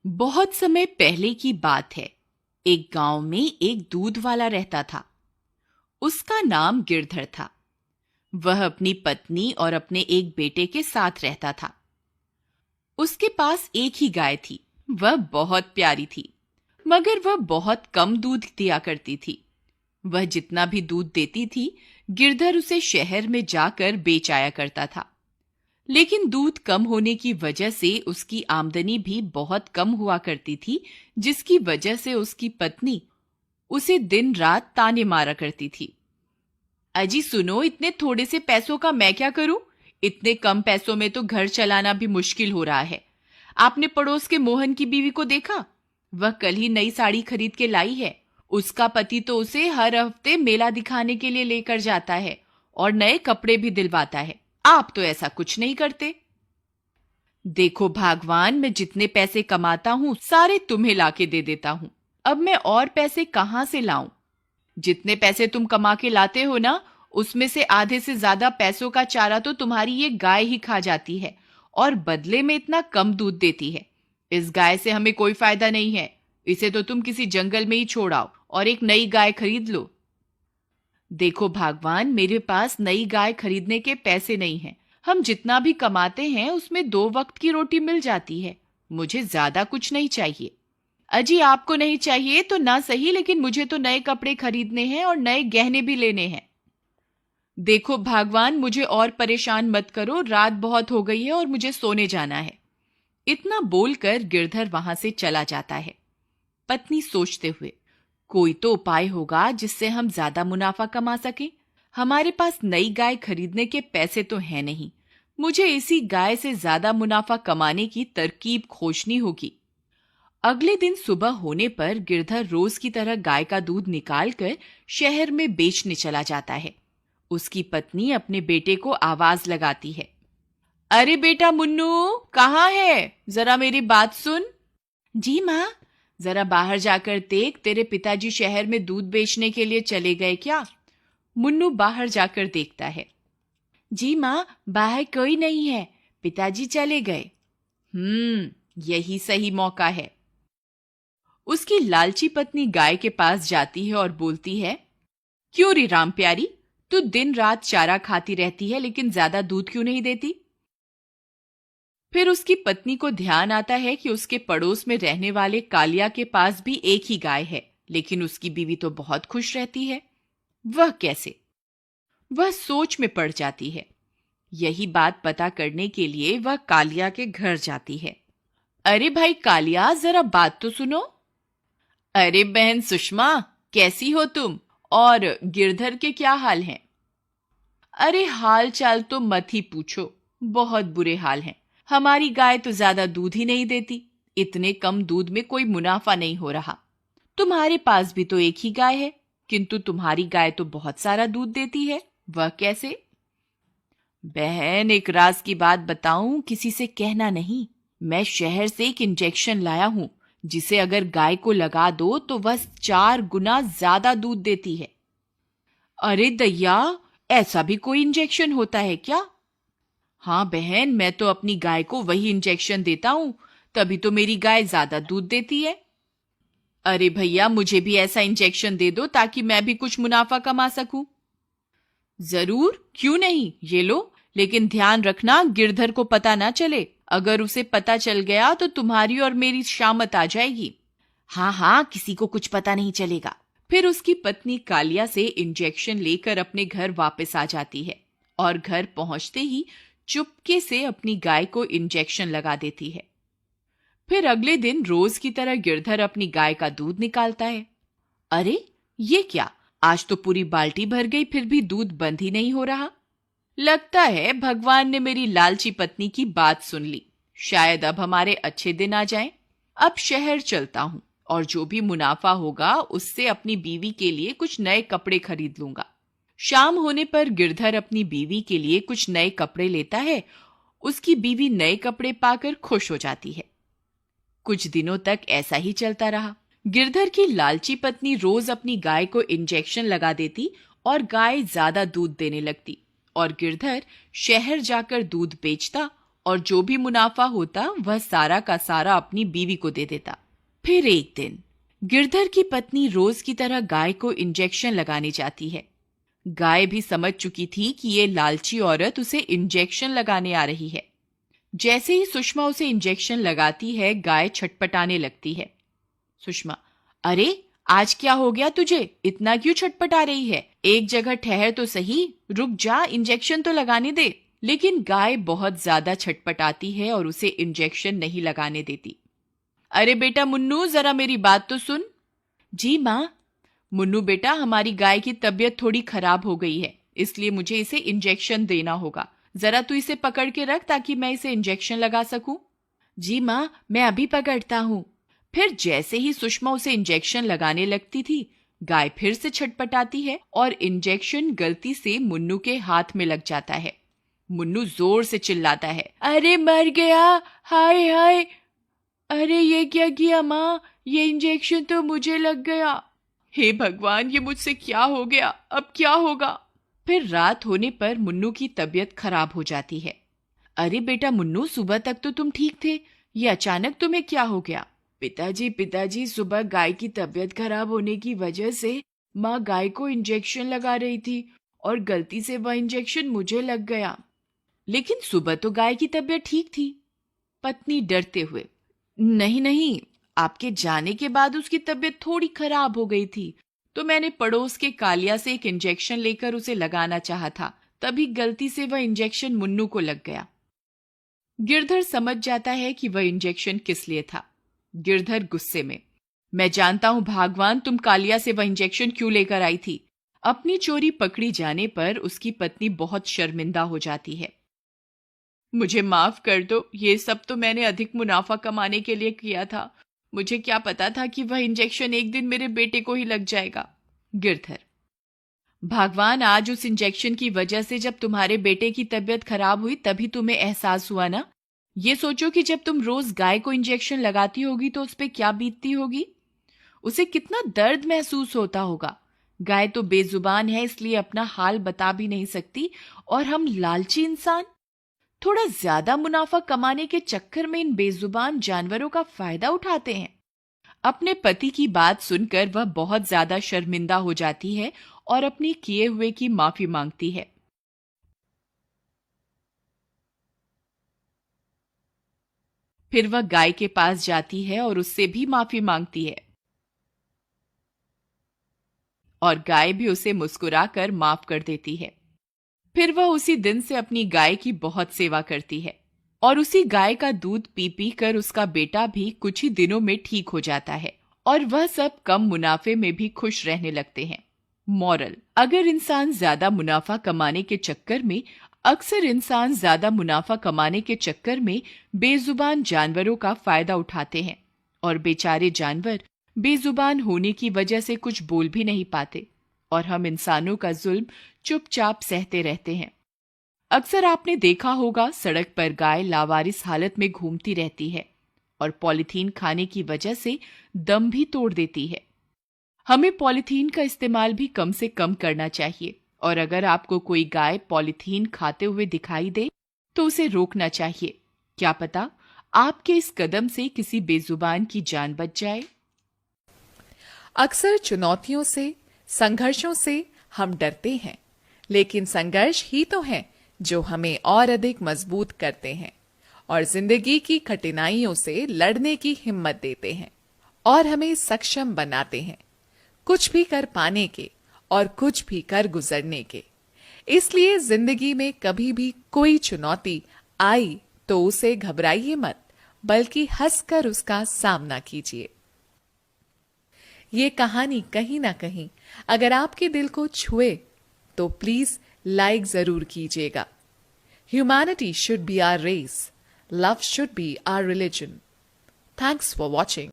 बहुत समय पहले की बात है। एक गांव में एक दूध वाला रहता था। उसका नाम गिरधर था। वह अपनी पत्नी और अपने एक बेटे के साथ रहता था। उसके पास एक ही गाय थी। वह बहुत प्यारी थी, मगर वह बहुत कम दूध दिया करती थी। वह जितना भी दूध देती थी, गिरधर उसे शहर में जाकर बेच आया करता था। लेकिन दूध कम होने की वजह से उसकी आमदनी भी बहुत कम हुआ करती थी, जिसकी वजह से उसकी पत्नी उसे दिन रात ताने मारा करती थी। अजी सुनो, इतने थोड़े से पैसों का मैं क्या करूं? इतने कम पैसों में तो घर चलाना भी मुश्किल हो रहा है। आपने पड़ोस के मोहन की बीवी को देखा? वह कल ही नई साड़ी खरीद के लाई है। उसका पति तो उसे हर हफ्ते मेला दिखाने के लिए लेकर जाता है और नए कपड़े भी दिलवाता है। आप तो ऐसा कुछ नहीं करते। देखो भगवान, मैं जितने पैसे कमाता हूँ सारे तुम्हें लाके दे देता हूँ। अब मैं और पैसे कहाँ से लाऊं? जितने पैसे तुम कमा के लाते हो ना, उसमें से आधे से ज्यादा पैसों का चारा तो तुम्हारी ये गाय ही खा जाती है और बदले में इतना कम दूध देती है। इस गाय से हमें कोई फायदा नहीं है। इसे तो तुम किसी जंगल में ही छोड़ आओ और एक नई गाय खरीद लो। देखो भगवान, मेरे पास नई गाय खरीदने के पैसे नहीं हैं। हम जितना भी कमाते हैं उसमें 2 वक्त की रोटी मिल जाती है। मुझे ज्यादा कुछ नहीं चाहिए। अजी आपको नहीं चाहिए तो ना सही, लेकिन मुझे तो नए कपड़े खरीदने हैं और नए गहने भी लेने हैं। देखो भगवान, मुझे और परेशान मत करो। रात बहुत हो गई है और मुझे सोने जाना है। इतना बोलकर गिरधर वहां से चला जाता है। पत्नी सोचते हुए, कोई तो उपाय होगा जिससे हम ज्यादा मुनाफा कमा सकें। हमारे पास नई गाय खरीदने के पैसे तो हैं नहीं। मुझे इसी गाय से ज्यादा मुनाफा कमाने की तरकीब खोजनी होगी। अगले दिन सुबह होने पर गिरधर रोज की तरह गाय का दूध निकालकर शहर में बेचने चला जाता है। उसकी पत्नी अपने बेटे को आवाज लगाती है, अरे बेटा मुन्नू, कहाँ है? जरा मेरी बात सुन। जी माँ। जरा बाहर जाकर देख, तेरे पिताजी शहर में दूध बेचने के लिए चले गए क्या? मुन्नू बाहर जाकर देखता है। जी माँ, बाहर कोई नहीं है, पिताजी चले गए। यही सही मौका है। उसकी लालची पत्नी गाय के पास जाती है और बोलती है, क्यों री राम प्यारी, तू दिन रात चारा खाती रहती है लेकिन ज्यादा दूध क्यों नहीं देती? फिर उसकी पत्नी को ध्यान आता है कि उसके पड़ोस में रहने वाले कालिया के पास भी एक ही गाय है, लेकिन उसकी बीवी तो बहुत खुश रहती है। वह कैसे? वह सोच में पड़ जाती है। यही बात पता करने के लिए वह कालिया के घर जाती है। अरे भाई कालिया, जरा बात तो सुनो। अरे बहन सुषमा, कैसी हो तुम? और गिरधर के क्या हाल हैं? अरे हाल चाल तो मत ही पूछो, बहुत बुरे हाल हैं। हमारी गाय तो ज्यादा दूध ही नहीं देती। इतने कम दूध में कोई मुनाफा नहीं हो रहा। तुम्हारे पास भी तो एक ही गाय है, किंतु तुम्हारी गाय तो बहुत सारा दूध देती है। वह कैसे? बहन, एक राज की बात बताऊं, किसी से कहना नहीं। मैं शहर से एक इंजेक्शन लाया हूं, जिसे अगर गाय को लगा दो तो वह 4 गुना ज्यादा दूध देती है। अरे दैया, ऐसा भी कोई इंजेक्शन होता है क्या? हाँ बहन, मैं तो अपनी गाय को वही इंजेक्शन देता हूँ, तभी तो मेरी गाय ज्यादा दूध देती है। अरे भैया, मुझे भी ऐसा इंजेक्शन दे दो ताकि मैं भी कुछ मुनाफा कमा सकूं। जरूर, क्यों नहीं, ये लो। लेकिन ध्यान रखना, गिरधर को पता ना चले। अगर उसे पता चल गया तो तुम्हारी और मेरी शामत आ जाएगी। हाँ हाँ, किसी को कुछ पता नहीं चलेगा। फिर उसकी पत्नी कालिया से इंजेक्शन लेकर अपने घर वापस आ जाती है और घर पहुंचते ही चुपके से अपनी गाय को इंजेक्शन लगा देती है। फिर अगले दिन रोज की तरह गिरधर अपनी गाय का दूध निकालता है। अरे ये क्या, आज तो पूरी बाल्टी भर गई, फिर भी दूध बंद ही नहीं हो रहा। लगता है भगवान ने मेरी लालची पत्नी की बात सुन ली। शायद अब हमारे अच्छे दिन आ जाएं। अब शहर चलता हूं और जो भी मुनाफा होगा उससे अपनी बीवी के लिए कुछ नए कपड़े खरीद लूंगा। शाम होने पर गिरधर अपनी बीवी के लिए कुछ नए कपड़े लेता है। उसकी बीवी नए कपड़े पाकर खुश हो जाती है। कुछ दिनों तक ऐसा ही चलता रहा। गिरधर की लालची पत्नी रोज अपनी गाय को इंजेक्शन लगा देती और गाय ज्यादा दूध देने लगती और गिरधर शहर जाकर दूध बेचता और जो भी मुनाफा होता वह सारा का सारा अपनी बीवी को दे देता। फिर एक दिन गिरधर की पत्नी रोज की तरह गाय को इंजेक्शन लगाने जाती है। गाय भी समझ चुकी थी कि ये लालची औरत उसे इंजेक्शन लगाने आ रही है। जैसे ही सुषमा उसे इंजेक्शन लगाती है, गाय छटपटाने लगती है। सुषमा, अरे आज क्या हो गया तुझे? इतना क्यों छटपटा रही है? एक जगह ठहर तो सही, रुक जा, इंजेक्शन तो लगाने दे। लेकिन गाय बहुत ज्यादा छटपटाती है और उसे इंजेक्शन नहीं लगाने देती। अरे बेटा मुन्नू, जरा मेरी बात तो सुन। जी माँ। मुन्नू बेटा, हमारी गाय की तबीयत थोड़ी खराब हो गई है, इसलिए मुझे इसे इंजेक्शन देना होगा। जरा तू इसे पकड़ के रख ताकि मैं इसे इंजेक्शन लगा सकूं। जी माँ, मैं अभी पकड़ता हूं। फिर जैसे ही सुषमा उसे इंजेक्शन लगाने लगती थी, गाय फिर से छटपटाती है और इंजेक्शन गलती से मुन्नू के हाथ में लग जाता है। मुन्नू जोर से चिल्लाता है, अरे मर गया, हाय हाय। अरे ये क्या किया माँ? ये इंजेक्शन तो मुझे लग गया। हे भगवान, ये मुझसे क्या हो गया? अब क्या होगा? फिर रात होने पर मुन्नू की तबीयत खराब हो जाती है। अरे बेटा मुन्नू, सुबह तक तो तुम ठीक थे, ये अचानक तुम्हें क्या हो गया? पिताजी, सुबह गाय की तबीयत खराब होने की वजह से माँ गाय को इंजेक्शन लगा रही थी और गलती से वह इंजेक्शन मुझे लग गया। लेकिन सुबह तो गाय की तबीयत ठीक थी। पत्नी डरते हुए, नहीं नहीं, आपके जाने के बाद उसकी तबीयत थोड़ी खराब हो गई थी, तो मैंने पड़ोस के कालिया से एक इंजेक्शन लेकर उसे लगाना चाहा था, तभी गलती से वह इंजेक्शन मुन्नू को लग गया। गिरधर समझ जाता है कि वह इंजेक्शन किस लिए था। गिरधर गुस्से में, मैं जानता हूं भागवान, तुम कालिया से वह इंजेक्शन क्यों लेकर आई थी। अपनी चोरी पकड़ी जाने पर उसकी पत्नी बहुत शर्मिंदा हो जाती है। मुझे माफ कर दो, ये सब तो मैंने अधिक मुनाफा कमाने के लिए किया था। मुझे क्या पता था कि वह इंजेक्शन एक दिन मेरे बेटे को ही लग जाएगा। गिरधर, भगवान, आज उस इंजेक्शन की वजह से जब तुम्हारे बेटे की तबीयत खराब हुई तभी तुम्हें एहसास हुआ ना। ये सोचो कि जब तुम रोज गाय को इंजेक्शन लगाती होगी तो उस पे क्या बीतती होगी, उसे कितना दर्द महसूस होता होगा। गाय तो बेजुबान है, इसलिए अपना हाल बता भी नहीं सकती, और हम लालची इंसान थोड़ा ज्यादा मुनाफा कमाने के चक्कर में इन बेजुबान जानवरों का फायदा उठाते हैं। अपने पति की बात सुनकर वह बहुत ज्यादा शर्मिंदा हो जाती है और अपने किए हुए की माफी मांगती है। फिर वह गाय के पास जाती है और उससे भी माफी मांगती है, और गाय भी उसे मुस्कुराकर माफ कर देती है। फिर वह उसी दिन से अपनी गाय की बहुत सेवा करती है और उसी गाय का दूध पी पी कर उसका बेटा भी कुछ ही दिनों में ठीक हो जाता है और वह सब कम मुनाफे में भी खुश रहने लगते हैं। मॉरल, अगर इंसान ज्यादा मुनाफा कमाने के चक्कर में बेजुबान जानवरों का फायदा उठाते हैं और बेचारे जानवर बेजुबान होने की वजह से कुछ बोल भी नहीं पाते और हम इंसानों का जुल्म चुपचाप सहते रहते हैं। अक्सर आपने देखा होगा, सड़क पर गाय लावारिस हालत में घूमती रहती है और पॉलीथीन खाने की वजह से दम भी तोड़ देती है। हमें पॉलीथीन का इस्तेमाल भी कम से कम करना चाहिए और अगर आपको कोई गाय पॉलीथीन खाते हुए दिखाई दे तो उसे रोकना चाहिए। क्या पता आपके इस कदम से किसी बेजुबान की जान बच जाए। अक्सर चुनौतियों से, संघर्षों से हम डरते हैं, लेकिन संघर्ष ही तो हैं जो हमें और अधिक मजबूत करते हैं और जिंदगी की कठिनाइयों से लड़ने की हिम्मत देते हैं और हमें सक्षम बनाते हैं, कुछ भी कर पाने के और कुछ भी कर गुजरने के। इसलिए जिंदगी में कभी भी कोई चुनौती आई तो उसे घबराइए मत, बल्कि हंसकर उसका सामना कीजिए। ये कहानी कहीं ना कहीं अगर आपके दिल को छुए तो प्लीज लाइक जरूर कीजिएगा। Humanity should be our race, love should be our religion. Thanks for watching.